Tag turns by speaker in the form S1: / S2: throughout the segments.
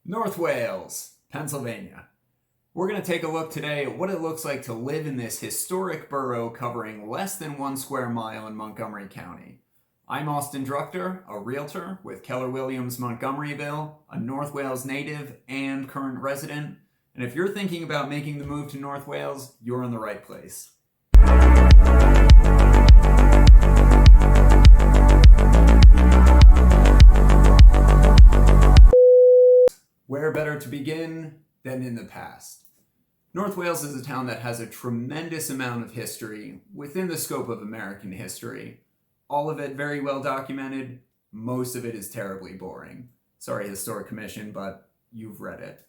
S1: North Wales, Pennsylvania. We're going to take a look today at what it looks like to live in this historic borough covering less than 1 square mile in Montgomery County. I'm Austin Drucker, a realtor with Keller Williams Montgomeryville, a North Wales native and current resident. And if you're thinking about making the move to North Wales, you're in the right place. Where better to begin than in the past? North Wales is a town that has a tremendous amount of history within the scope of American history. All of it very well documented. Most of it is terribly boring. Sorry, Historic Commission, but you've read it.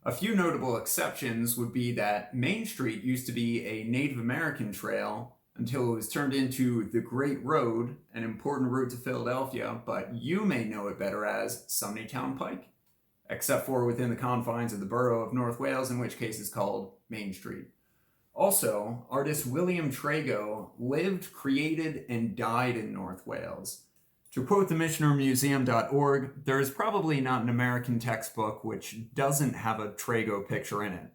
S1: A few notable exceptions would be that Main Street used to be a Native American trail until it was turned into the Great Road, an important route to Philadelphia, but you may know it better as Sumneytown Pike, except for within the confines of the borough of North Wales, in which case it's called Main Street. Also, artist William Trago lived, created, and died in North Wales. To quote the MissionerMuseum.org, there is probably not an American textbook which doesn't have a Trago picture in it.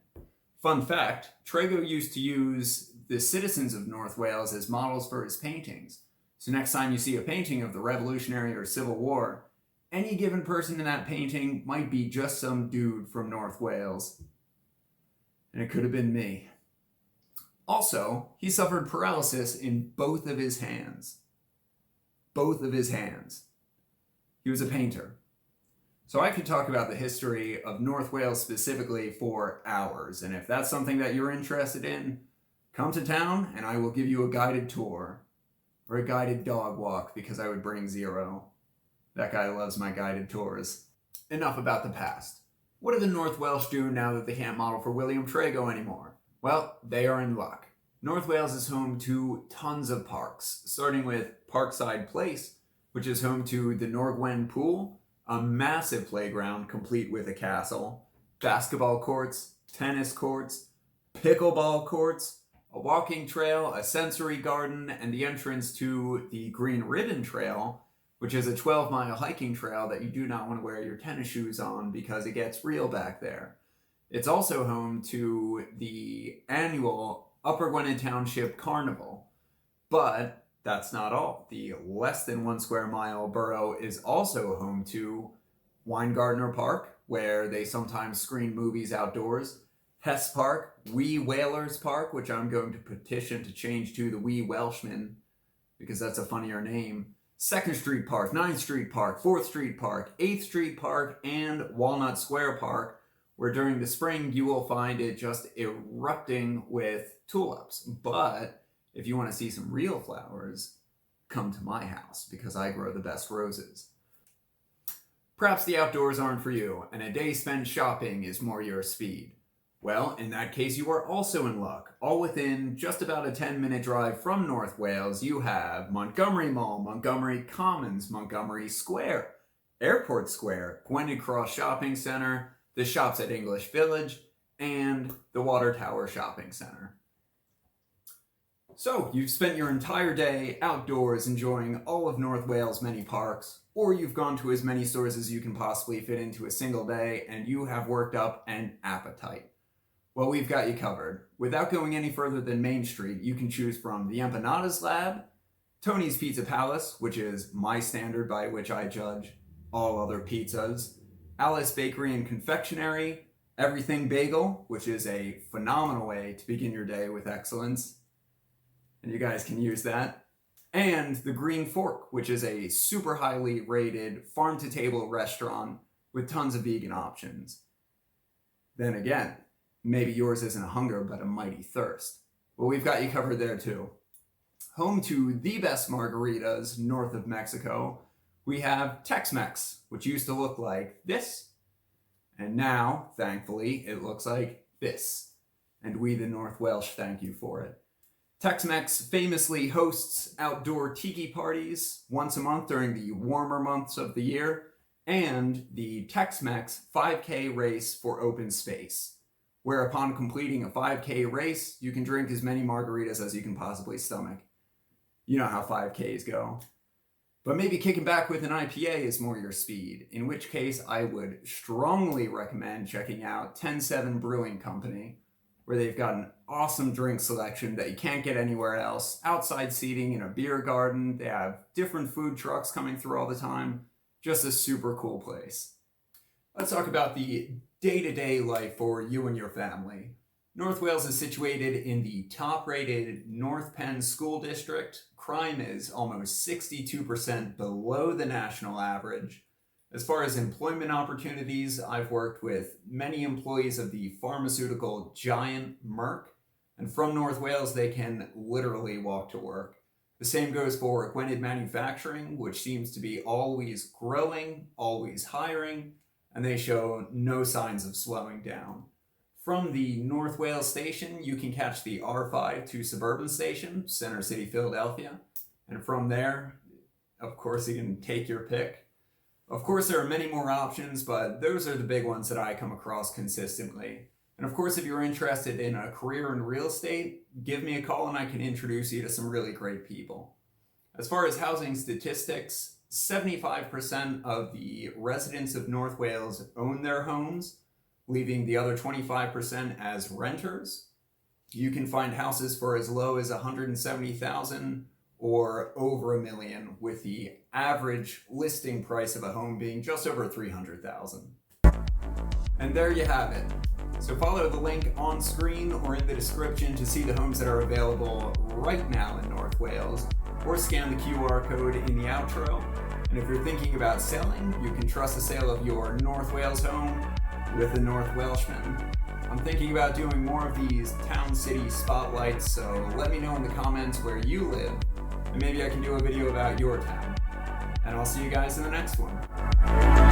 S1: Fun fact, Trago used to use the citizens of North Wales as models for his paintings. So next time you see a painting of the Revolutionary or Civil War, any given person in that painting might be just some dude from North Wales. And it could have been me. Also, he suffered paralysis in both of his hands. Both of his hands. He was a painter. So I could talk about the history of North Wales specifically for hours. And if that's something that you're interested in, come to town and I will give you a guided tour. Or a guided dog walk, because I would bring Zero. That guy loves my guided tours. Enough about the past. What do the North Welsh do now that they can't model for William Trago anymore? Well, they are in luck. North Wales is home to tons of parks, starting with Parkside Place, which is home to the Norgwen Pool, a massive playground complete with a castle, basketball courts, tennis courts, pickleball courts, a walking trail, a sensory garden, and the entrance to the Green Ribbon Trail, which is a 12-mile hiking trail that you do not want to wear your tennis shoes on because it gets real back there. It's also home to the annual Upper Gwinnett Township Carnival. But that's not all. The less than 1 square mile borough is also home to Weingartner Park, where they sometimes screen movies outdoors, Hess Park, Wee Whalers Park, which I'm going to petition to change to the Wee Welshmen, because that's a funnier name, 2nd Street Park, 9th Street Park, 4th Street Park, 8th Street Park, and Walnut Square Park, where during the spring you will find it just erupting with tulips. But if you want to see some real flowers, come to my house, because I grow the best roses. Perhaps the outdoors aren't for you, and a day spent shopping is more your speed. Well, in that case, you are also in luck. All within just about a 10-minute drive from North Wales, you have Montgomery Mall, Montgomery Commons, Montgomery Square, Airport Square, Gwynedd Cross Shopping Center, the shops at English Village, and the Water Tower Shopping Center. So, you've spent your entire day outdoors enjoying all of North Wales' many parks, or you've gone to as many stores as you can possibly fit into a single day, and you have worked up an appetite. Well, we've got you covered. Without going any further than Main Street, you can choose from the Empanadas Lab, Tony's Pizza Palace, which is my standard by which I judge all other pizzas, Alice Bakery and Confectionery, Everything Bagel, which is a phenomenal way to begin your day with excellence, and you guys can use that, and the Green Fork, which is a super highly rated farm-to-table restaurant with tons of vegan options. Then again, maybe yours isn't a hunger, but a mighty thirst. Well, we've got you covered there too. Home to the best margaritas north of Mexico, we have Tex-Mex, which used to look like this, and now, thankfully, it looks like this. And we, the North Welsh, thank you for it. Tex-Mex famously hosts outdoor tiki parties once a month during the warmer months of the year, and the Tex-Mex 5K race for open space, where upon completing a 5K race, you can drink as many margaritas as you can possibly stomach. You know how 5Ks go. But maybe kicking back with an IPA is more your speed, in which case I would strongly recommend checking out 107 Brewing Company, where they've got an awesome drink selection that you can't get anywhere else, outside seating in a beer garden, they have different food trucks coming through all the time, just a super cool place. Let's talk about the day-to-day life for you and your family. North Wales is situated in the top-rated North Penn School District. Crime is almost 62% below the national average. As far as employment opportunities, I've worked with many employees of the pharmaceutical giant Merck, and from North Wales they can literally walk to work. The same goes for Gwynedd Manufacturing, which seems to be always growing, always hiring, and they show no signs of slowing down. From the North Wales station, you can catch the R5 to Suburban Station, Center City, Philadelphia. And from there, of course, you can take your pick. Of course, there are many more options, but those are the big ones that I come across consistently. And of course, if you're interested in a career in real estate, give me a call and I can introduce you to some really great people. As far as housing statistics, 75% of the residents of North Wales own their homes, leaving the other 25% as renters. You can find houses for as low as $170,000 or over $1 million, with the average listing price of a home being just over $300,000. And there you have it. So follow the link on screen or in the description to see the homes that are available right now in North Wales, or scan the QR code in the outro. And if you're thinking about selling, you can trust the sale of your North Wales home with the North Welshman. I'm thinking about doing more of these town city spotlights, so let me know in the comments where you live, and maybe I can do a video about your town. And I'll see you guys in the next one.